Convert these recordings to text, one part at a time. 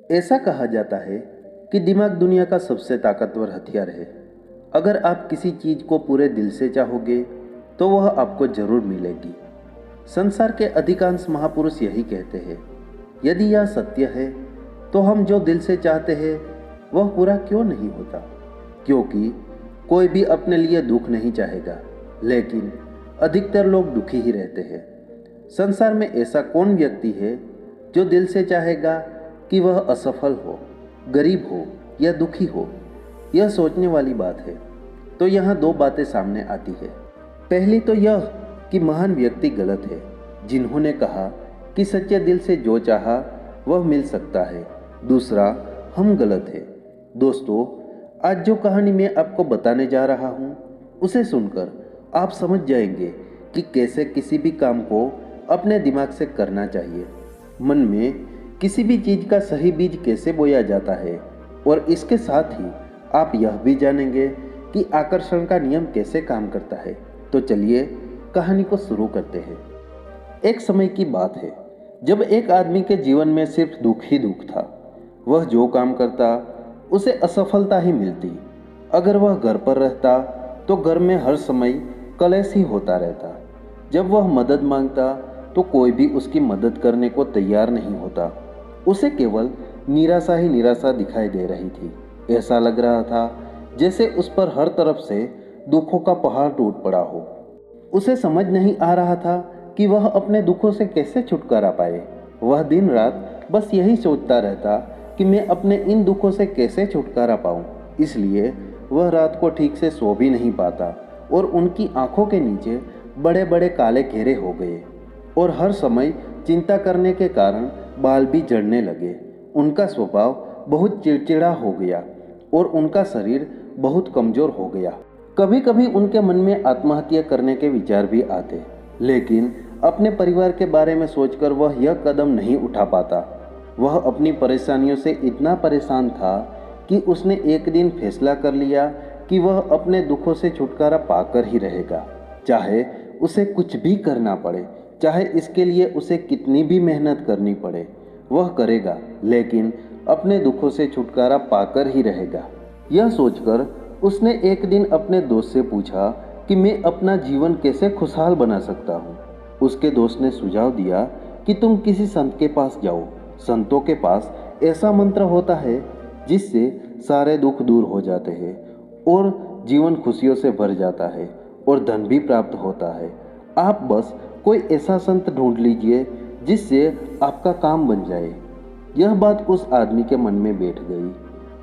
ऐसा कहा जाता है कि दिमाग दुनिया का सबसे ताकतवर हथियार है। अगर आप किसी चीज़ को पूरे दिल से चाहोगे तो वह आपको जरूर मिलेगी। संसार के अधिकांश महापुरुष यही कहते हैं। यदि यह सत्य है तो हम जो दिल से चाहते हैं वह पूरा क्यों नहीं होता? क्योंकि कोई भी अपने लिए दुख नहीं चाहेगा, लेकिन अधिकतर लोग दुखी ही रहते हैं। संसार में ऐसा कौन व्यक्ति है जो दिल से चाहेगा कि वह असफल हो, गरीब हो या दुखी हो? यह सोचने वाली बात है। तो यहाँ दो बातें सामने आती है। पहली तो यह कि महान व्यक्ति गलत है जिन्होंने कहा कि सच्चे दिल से जो चाहा वह मिल सकता है। दूसरा, हम गलत है। दोस्तों, आज जो कहानी मैं आपको बताने जा रहा हूँ उसे सुनकर आप समझ जाएंगे कि कैसे किसी भी काम को अपने दिमाग से करना चाहिए। मन में किसी भी चीज़ का सही बीज कैसे बोया जाता है, और इसके साथ ही आप यह भी जानेंगे कि आकर्षण का नियम कैसे काम करता है। तो चलिए कहानी को शुरू करते हैं। एक समय की बात है जब एक आदमी के जीवन में सिर्फ दुख ही दुख था। वह जो काम करता उसे असफलता ही मिलती। अगर वह घर पर रहता तो घर में हर समय कलेश ही होता रहता। जब वह मदद मांगता तो कोई भी उसकी मदद करने को तैयार नहीं होता। उसे केवल निराशा ही निराशा दिखाई दे रही थी। ऐसा लग रहा था जैसे उस पर हर तरफ से दुखों का पहाड़ टूट पड़ा हो। उसे समझ नहीं आ रहा था कि वह अपने दुखों से कैसे छुटकारा पाए। वह दिन रात बस यही सोचता रहता कि मैं अपने इन दुखों से कैसे छुटकारा पाऊं। इसलिए वह रात को ठीक से सो भी नहीं पाता और उनकी आंखों के नीचे बड़े बड़े काले घेरे हो गए और हर समय चिंता करने के कारण बाल भी झड़ने लगे। उनका स्वभाव बहुत चिड़चिड़ा हो गया और उनका शरीर बहुत कमजोर हो गया। कभी कभी उनके मन में आत्महत्या करने के विचार भी आते, लेकिन अपने परिवार के बारे में सोचकर वह यह कदम नहीं उठा पाता। वह अपनी परेशानियों से इतना परेशान था कि उसने एक दिन फैसला कर लिया कि वह अपने दुखों से छुटकारा पाकर ही रहेगा, चाहे उसे कुछ भी करना पड़े, चाहे इसके लिए उसे कितनी भी मेहनत करनी पड़े, वह करेगा, लेकिन अपने दुखों से छुटकारा पाकर ही रहेगा। यह सोचकर उसने एक दिन अपने दोस्त से पूछा कि मैं अपना जीवन कैसे खुशहाल बना सकता हूँ। उसके दोस्त ने सुझाव दिया कि तुम किसी संत के पास जाओ। संतों के पास ऐसा मंत्र होता है जिससे सारे दुख दूर हो जाते हैं और जीवन खुशियों से भर जाता है और धन भी प्राप्त होता है। आप बस कोई ऐसा संत ढूंढ लीजिए जिससे आपका काम बन जाए। यह बात उस आदमी के मन में बैठ गई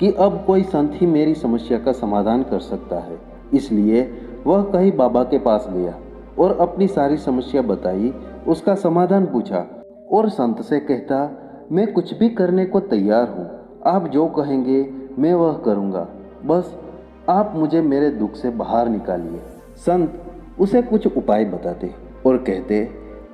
कि अब कोई संत ही मेरी समस्या का समाधान कर सकता है। इसलिए वह कहीं बाबा के पास गया और अपनी सारी समस्या बताई, उसका समाधान पूछा और संत से कहता, मैं कुछ भी करने को तैयार हूँ, आप जो कहेंगे मैं वह करूँगा, बस आप मुझे मेरे दुख से बाहर निकालिए। संत उसे कुछ उपाय बताते और कहते,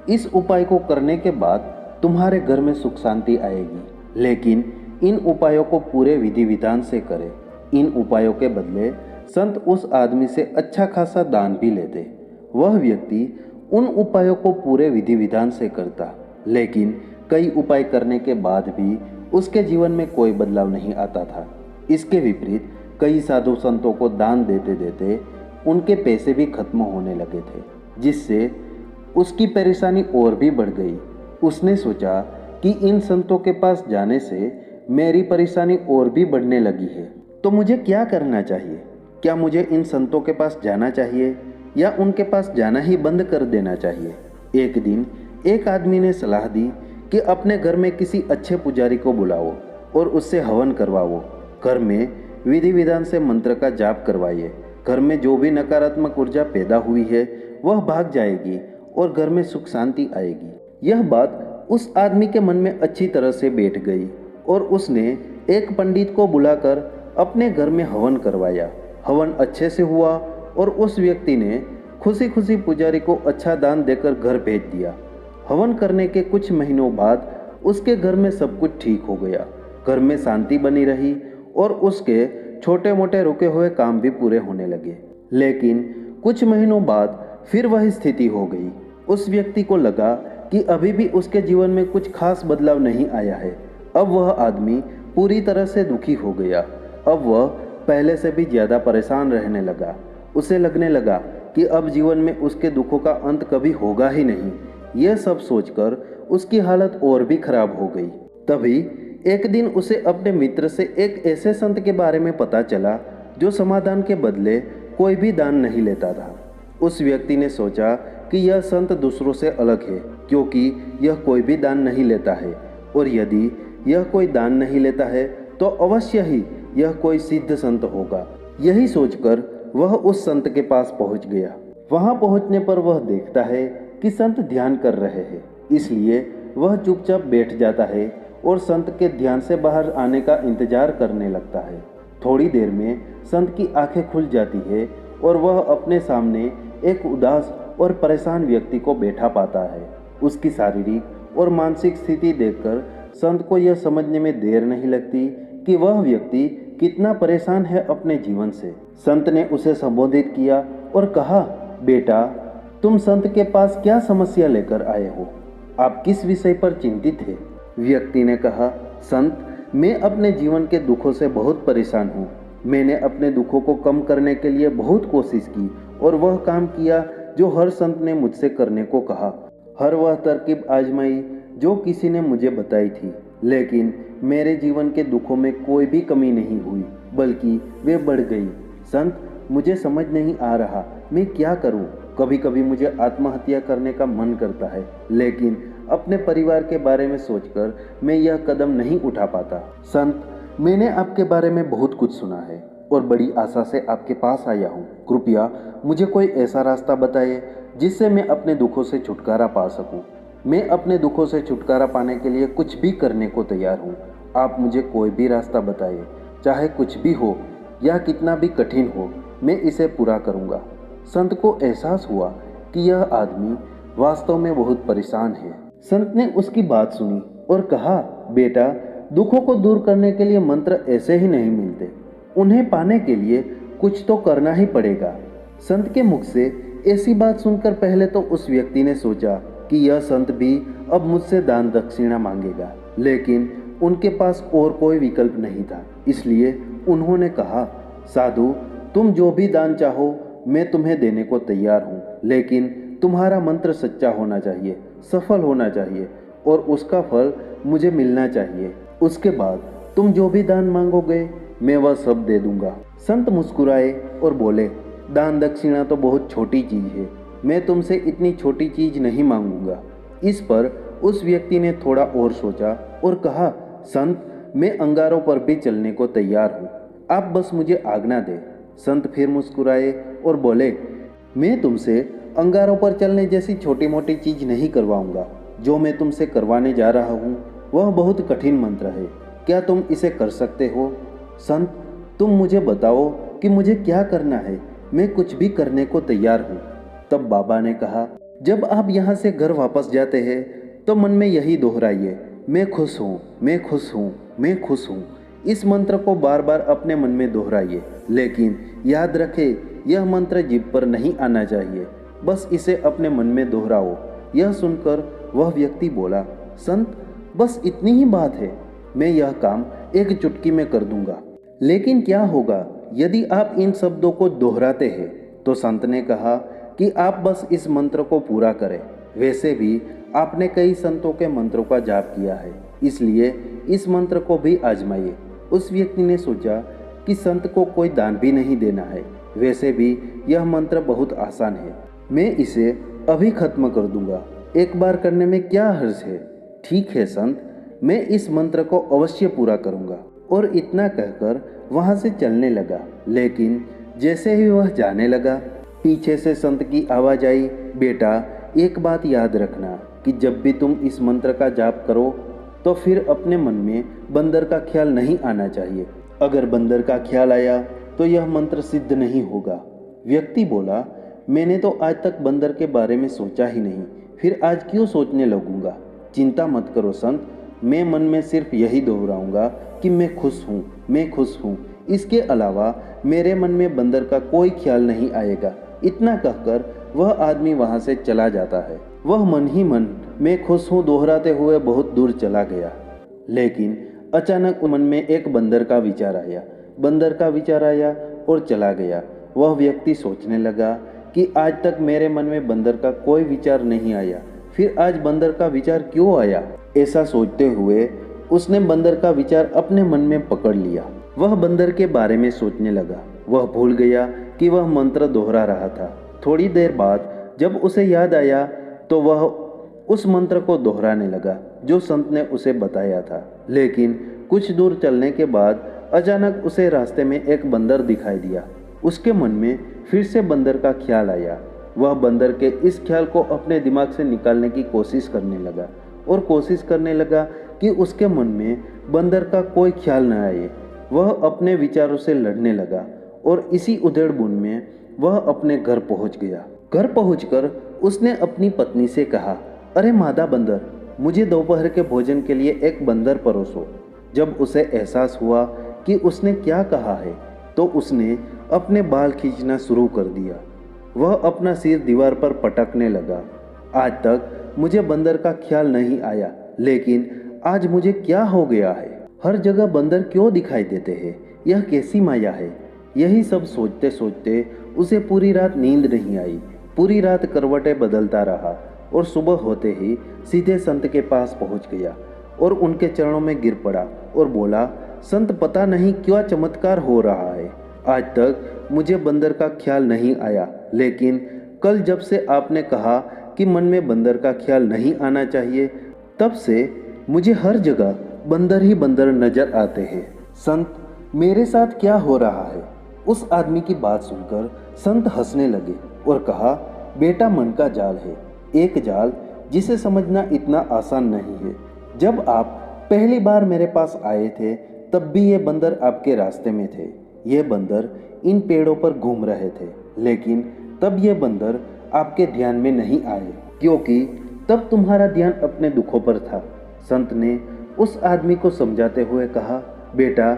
इस उपाय को करने के बाद तुम्हारे घर में सुख शांति आएगी, लेकिन इन उपायों को पूरे विधि विधान से करें। इन उपायों के बदले संत उस आदमी से अच्छा खासा दान भी लेते। वह व्यक्ति उन उपायों को पूरे विधि विधान से करता, लेकिन कई उपाय करने के बाद भी उसके जीवन में कोई बदलाव नहीं आता था। इसके विपरीत कई साधु संतों को दान देते देते उनके पैसे भी खत्म होने लगे थे, जिससे उसकी परेशानी और भी बढ़ गई। उसने सोचा कि इन संतों के पास जाने से मेरी परेशानी और भी बढ़ने लगी है, तो मुझे क्या करना चाहिए? क्या मुझे इन संतों के पास जाना चाहिए या उनके पास जाना ही बंद कर देना चाहिए? एक दिन एक आदमी ने सलाह दी कि अपने घर में किसी अच्छे पुजारी को बुलाओ और उससे हवन करवाओ। घर में विधि विधान से मंत्र का जाप करवाइए। घर में जो भी नकारात्मक ऊर्जा पैदा हुई है वह भाग जाएगी और घर में सुख शांति आएगी। यह बात उस आदमी के मन में अच्छी तरह से बैठ गई और उसने एक पंडित को बुलाकर अपने घर में हवन करवाया। हवन अच्छे से हुआ और उस व्यक्ति ने खुशी खुशी पुजारी को अच्छा दान देकर घर भेज दिया। हवन करने के कुछ महीनों बाद उसके घर में सब कुछ ठीक हो गया। घर में शांति बनी रही और उसके छोटे मोटे रुके हुए काम भी पूरे होने लगे। लेकिन कुछ महीनों बाद फिर वही स्थिति हो गई। उस व्यक्ति को लगा कि अभी भी उसके जीवन में कुछ खास बदलाव नहीं आया है। अब वह आदमी पूरी तरह से दुखी हो गया। अब वह पहले से भी ज़्यादा परेशान रहने लगा। उसे लगने लगा कि अब जीवन में उसके दुखों का अंत कभी होगा ही नहीं। यह सब सोचकर उसकी हालत और भी खराब हो गई। तभी एक दिन उसे अपने मित्र से एक ऐसे संत के बारे में पता चला जो समाधान के बदले कोई भी दान नहीं लेता था। उस व्यक्ति ने सोचा कि यह संत दूसरों से अलग है, क्योंकि यह कोई भी दान नहीं लेता है, और यदि यह कोई दान नहीं लेता है तो अवश्य ही यह कोई सिद्ध संत होगा। यही सोचकर वह उस संत के पास पहुंच गया। वहां पहुंचने पर वह देखता है कि संत ध्यान कर रहे हैं, इसलिए वह चुपचाप बैठ जाता है और संत के ध्यान से बाहर आने का इंतजार करने लगता है। थोड़ी देर में संत की आंखें खुल जाती है और वह अपने सामने एक उदास और परेशान व्यक्ति को बैठा पाता है। उसकी शारीरिक और मानसिक स्थिति देखकर संत को यह समझने में देर नहीं लगती कि वह व्यक्ति कितना परेशान है अपने जीवन से। संत ने उसे संबोधित किया और कहा, बेटा, तुम संत के पास क्या समस्या लेकर आए हो? आप किस विषय पर चिंतित हैं? व्यक्ति ने कहा, संत, मैं अपने जीवन के दुखों से बहुत परेशान हूँ। मैंने अपने दुखों को कम करने के लिए बहुत कोशिश की और वह काम किया जो हर संत ने मुझसे करने को कहा। हर वह तरकीब आजमाई जो किसी ने मुझे बताई थी, लेकिन मेरे जीवन के दुखों में कोई भी कमी नहीं हुई, बल्कि वे बढ़ गई। संत, मुझे समझ नहीं आ रहा मैं क्या करूं। कभी कभी मुझे आत्महत्या करने का मन करता है, लेकिन अपने परिवार के बारे में सोचकर मैं यह कदम नहीं उठा पाता। संत, मैंने आपके बारे में बहुत कुछ सुना है और बड़ी आशा से आपके पास आया हूँ। कृपया मुझे कोई ऐसा रास्ता बताइए जिससे मैं अपने दुखों से छुटकारा पा सकूँ। मैं अपने दुखों से छुटकारा पाने के लिए कुछ भी करने को तैयार हूँ। आप मुझे कोई भी रास्ता बताइए, चाहे कुछ भी हो या कितना भी कठिन हो, मैं इसे पूरा करूँगा। संत को एहसास हुआ कि यह आदमी वास्तव में बहुत परेशान है। संत ने उसकी बात सुनी और कहा, बेटा, दुखों को दूर करने के लिए मंत्र ऐसे ही नहीं मिलते, उन्हें पाने के लिए कुछ तो करना ही पड़ेगा। संत के मुख से ऐसी बात सुनकर पहले तो उस व्यक्ति ने सोचा कि यह संत भी अब मुझसे दान दक्षिणा मांगेगा, लेकिन उनके पास और कोई विकल्प नहीं था। इसलिए उन्होंने कहा, साधु, तुम जो भी दान चाहो मैं तुम्हें देने को तैयार हूँ, लेकिन तुम्हारा मंत्र सच्चा होना चाहिए, सफल होना चाहिए और उसका फल मुझे मिलना चाहिए। उसके बाद तुम जो भी दान मांगोगे मैं वह सब दे दूंगा। संत मुस्कुराए और बोले, दान दक्षिणा तो बहुत छोटी चीज़ है, मैं तुमसे इतनी छोटी चीज़ नहीं मांगूंगा। इस पर उस व्यक्ति ने थोड़ा और सोचा और कहा, संत, मैं अंगारों पर भी चलने को तैयार हूँ, आप बस मुझे आज्ञा दें। संत फिर मुस्कुराए और बोले, मैं तुमसे अंगारों पर चलने जैसी छोटी मोटी चीज़ नहीं करवाऊंगा। जो मैं तुमसे करवाने जा रहा हूँ वह बहुत कठिन मंत्र है। क्या तुम इसे कर सकते हो? संत, तुम मुझे बताओ कि मुझे क्या करना है, मैं कुछ भी करने को तैयार हूँ। तब बाबा ने कहा, जब आप यहाँ से घर वापस जाते हैं तो मन में यही दोहराइए, मैं खुश हूँ, मैं खुश हूँ, मैं खुश हूँ। इस मंत्र को बार बार अपने मन में दोहराइए, लेकिन याद रखें यह मंत्र जीभ पर नहीं आना चाहिए, बस इसे अपने मन में दोहराओ। यह सुनकर वह व्यक्ति बोला, संत, बस इतनी ही बात है, मैं यह काम एक चुटकी में कर दूंगा। लेकिन क्या होगा यदि आप इन शब्दों को दोहराते हैं? तो संत ने कहा कि आप बस इस मंत्र को पूरा करें। वैसे भी आपने कई संतों के मंत्रों का जाप किया है, इसलिए इस मंत्र को भी आजमाइए। उस व्यक्ति ने सोचा कि संत को कोई दान भी नहीं देना है, वैसे भी यह मंत्र बहुत आसान है, मैं इसे अभी खत्म कर दूंगा, एक बार करने में क्या हर्ज है। ठीक है संत, मैं इस मंत्र को अवश्य पूरा करूंगा। और इतना कहकर वहां से चलने लगा। लेकिन जैसे ही वह जाने लगा, पीछे से संत की आवाज आई, बेटा, एक बात याद रखना कि जब भी तुम इस मंत्र का जाप करो तो फिर अपने मन में बंदर का ख्याल नहीं आना चाहिए। अगर बंदर का ख्याल आया तो यह मंत्र सिद्ध नहीं होगा। व्यक्ति बोला, मैंने तो आज तक बंदर के बारे में सोचा ही नहीं, फिर आज क्यों सोचने लगूंगा। चिंता मत करो संत, मैं मन में सिर्फ यही दोहराऊंगा कि मैं खुश हूँ, मैं खुश हूँ। इसके अलावा मेरे मन में बंदर का कोई ख्याल नहीं आएगा। इतना कहकर वह आदमी वहाँ से चला जाता है। वह मन ही मन मैं खुश हूँ दोहराते हुए बहुत दूर चला गया। लेकिन अचानक मन में एक बंदर का विचार आया। बंदर का विचार आया और चला गया। वह व्यक्ति सोचने लगा कि आज तक मेरे मन में बंदर का कोई विचार नहीं आया, फिर आज बंदर का विचार क्यों आया। ऐसा सोचते हुए उसने बंदर का विचार अपने मन में पकड़ लिया। वह बंदर के बारे में सोचने लगा। वह भूल गया कि वह मंत्र दोहरा रहा था। थोड़ी देर बाद जब उसे याद आया तो वह उस मंत्र को दोहराने लगा जो संत ने उसे बताया था। लेकिन कुछ दूर चलने के बाद अचानक उसे रास्ते में एक बंदर दिखाई दिया। उसके मन में फिर से बंदर का ख्याल आया। वह बंदर के इस ख्याल को अपने दिमाग से निकालने की कोशिश करने लगा और कोशिश करने लगा कि उसके मन में बंदर का कोई ख्याल न आए। वह अपने विचारों से लड़ने लगा और इसी उधेड़-बुन में वह अपने घर पहुंच गया। घर पहुंचकर उसने अपनी पत्नी से कहा, अरे मादा बंदर, मुझे दोपहर के भोजन के लिए एक बंदर परोसो। जब उसे एहसास हुआ कि उसने क्या कहा है तो उसने अपने बाल खींचना शुरू कर दिया। वह अपना सिर दीवार पर पटकने लगा। आज तक मुझे बंदर का ख्याल नहीं आया, लेकिन आज मुझे क्या हो गया है? हर जगह बंदर क्यों दिखाई देते हैं? यह कैसी माया है? यही सब सोचते सोचते उसे पूरी रात नींद नहीं आई। पूरी रात करवटें बदलता रहा और सुबह होते ही सीधे संत के पास पहुंच गया और उनके चरणों में गिर पड़ा और बोला, संत, पता नहीं क्या चमत्कार हो रहा है। आज तक मुझे बंदर का ख्याल नहीं आया, लेकिन कल जब से आपने कहा कि मन में बंदर का ख्याल नहीं आना चाहिए, तब से मुझे हर जगह बंदर ही बंदर नजर आते हैं। संत, मेरे साथ क्या हो रहा है? उस आदमी की बात सुनकर संत हंसने लगे और कहा, बेटा, मन का जाल है, एक जाल जिसे समझना इतना आसान नहीं है। जब आप पहली बार मेरे पास आए थे तब भी ये बंदर आपके रास्ते में थे। ये बंदर इन पेड़ों पर घूम रहे थे, लेकिन तब ये बंदर आपके ध्यान में नहीं आए क्योंकि तब तुम्हारा ध्यान अपने दुखों पर था। संत ने उस आदमी को समझाते हुए कहा, बेटा,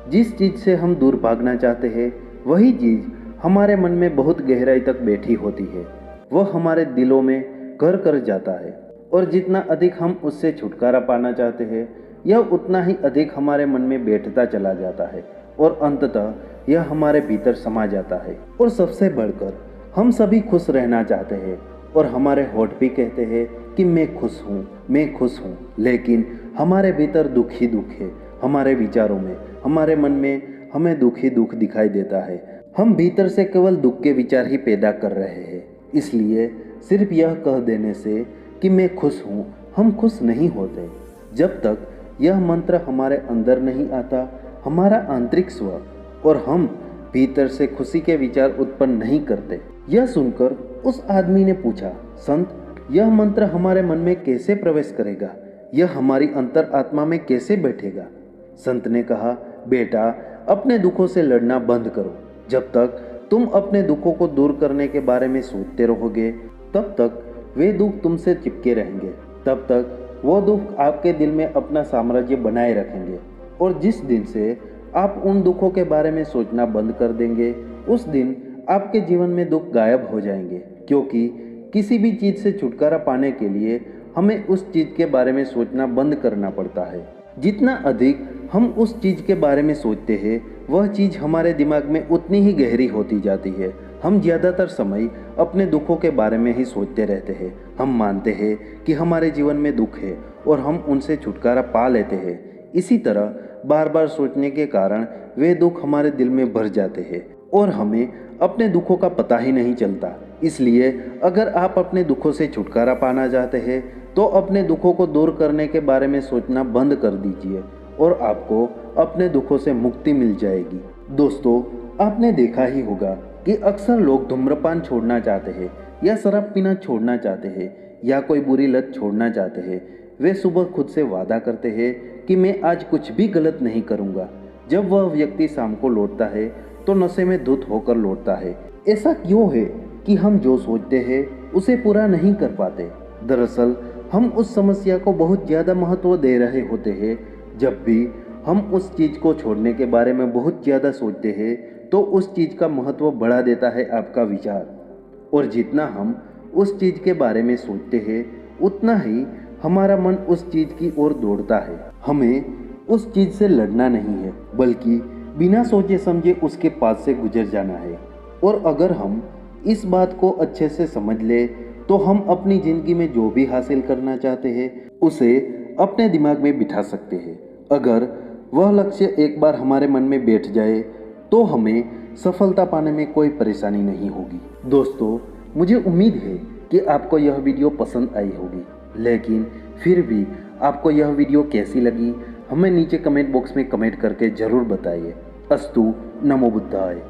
जिस चीज़ से हम दूर भागना चाहते हैं वही चीज़ हमारे मन में बहुत गहराई तक बैठी होती है। वह हमारे दिलों में घर कर जाता है और जितना अधिक हम उससे छुटकारा पाना चाहते हैं यह उतना ही अधिक हमारे मन में बैठता चला जाता है और अंततः यह हमारे भीतर समा जाता है। और सबसे बढ़कर हम सभी खुश रहना चाहते हैं और हमारे होठ भी कहते हैं कि मैं खुश हूँ, मैं खुश हूँ, लेकिन हमारे भीतर दुख ही दुख है। हमारे विचारों में, हमारे मन में हमें दुख ही दुख दिखाई देता है। हम भीतर से केवल दुख के विचार ही पैदा कर रहे हैं। इसलिए सिर्फ यह कह देने से कि मैं खुश हूँ, हम खुश नहीं होते। जब तक यह मंत्र हमारे अंदर नहीं आता, हमारा आंतरिक स्व, और हम भीतर से खुशी के विचार उत्पन्न नहीं करते। यह सुनकर उस आदमी ने पूछा, संत, यह मंत्र हमारे मन में कैसे प्रवेश करेगा? यह हमारी अंतर आत्मा में कैसे बैठेगा? संत ने कहा, बेटा, अपने दुखों से लड़ना बंद करो। जब तक तुम अपने दुखों को दूर करने के बारे में सोचते रहोगे तब तक वे दुख तुमसे चिपके रहेंगे। तब तक वो दुख आपके दिल में अपना साम्राज्य बनाए रखेंगे और जिस दिन से आप उन दुखों के बारे में सोचना बंद कर देंगे उस दिन आपके जीवन में दुख गायब हो जाएंगे। क्योंकि किसी भी चीज़ से छुटकारा पाने के लिए हमें उस चीज़ के बारे में सोचना बंद करना पड़ता है। जितना अधिक हम उस चीज़ के बारे में सोचते हैं वह चीज़ हमारे दिमाग में उतनी ही गहरी होती जाती है। हम ज़्यादातर समय अपने दुखों के बारे में ही सोचते रहते हैं। हम मानते हैं कि हमारे जीवन में दुख है और हम उनसे छुटकारा पा लेते हैं। इसी तरह बार बार सोचने के कारण वे दुख हमारे दिल में भर जाते हैं और हमें अपने दुखों का पता ही नहीं चलता। इसलिए अगर आप अपने दुखों से छुटकारा पाना चाहते हैं तो अपने दुखों को दूर करने के बारे में सोचना बंद कर दीजिए और आपको अपने दुखों से मुक्ति मिल जाएगी। दोस्तों, आपने देखा ही होगा कि अक्सर लोग धूम्रपान छोड़ना चाहते हैं या शराब पीना छोड़ना चाहते हैं या कोई बुरी लत छोड़ना चाहते हैं। वे सुबह खुद से वादा करते हैं कि मैं आज कुछ भी गलत नहीं करूँगा। जब वह व्यक्ति शाम को लौटता है तो नशे में धुत होकर लौटता है। ऐसा क्यों है कि हम जो सोचते हैं उसे पूरा नहीं कर पाते? दरअसल हम उस समस्या को बहुत ज़्यादा महत्व दे रहे होते हैं। जब भी हम उस चीज़ को छोड़ने के बारे में बहुत ज़्यादा सोचते हैं तो उस चीज़ का महत्व बढ़ा देता है आपका विचार, और जितना हम उस चीज़ के बारे में सोचते हैं उतना ही हमारा मन उस चीज़ की ओर दौड़ता है। हमें उस चीज़ से लड़ना नहीं है, बल्कि बिना सोचे समझे उसके पास से गुजर जाना है। और अगर हम इस बात को अच्छे से समझ ले तो हम अपनी ज़िंदगी में जो भी हासिल करना चाहते हैं उसे अपने दिमाग में बिठा सकते हैं। अगर वह लक्ष्य एक बार हमारे मन में बैठ जाए तो हमें सफलता पाने में कोई परेशानी नहीं होगी। दोस्तों, मुझे उम्मीद है कि आपको यह वीडियो पसंद आई होगी, लेकिन फिर भी आपको यह वीडियो कैसी लगी हमें नीचे कमेंट बॉक्स में कमेंट करके ज़रूर बताइए। अस्तु, नमो बुद्धाय।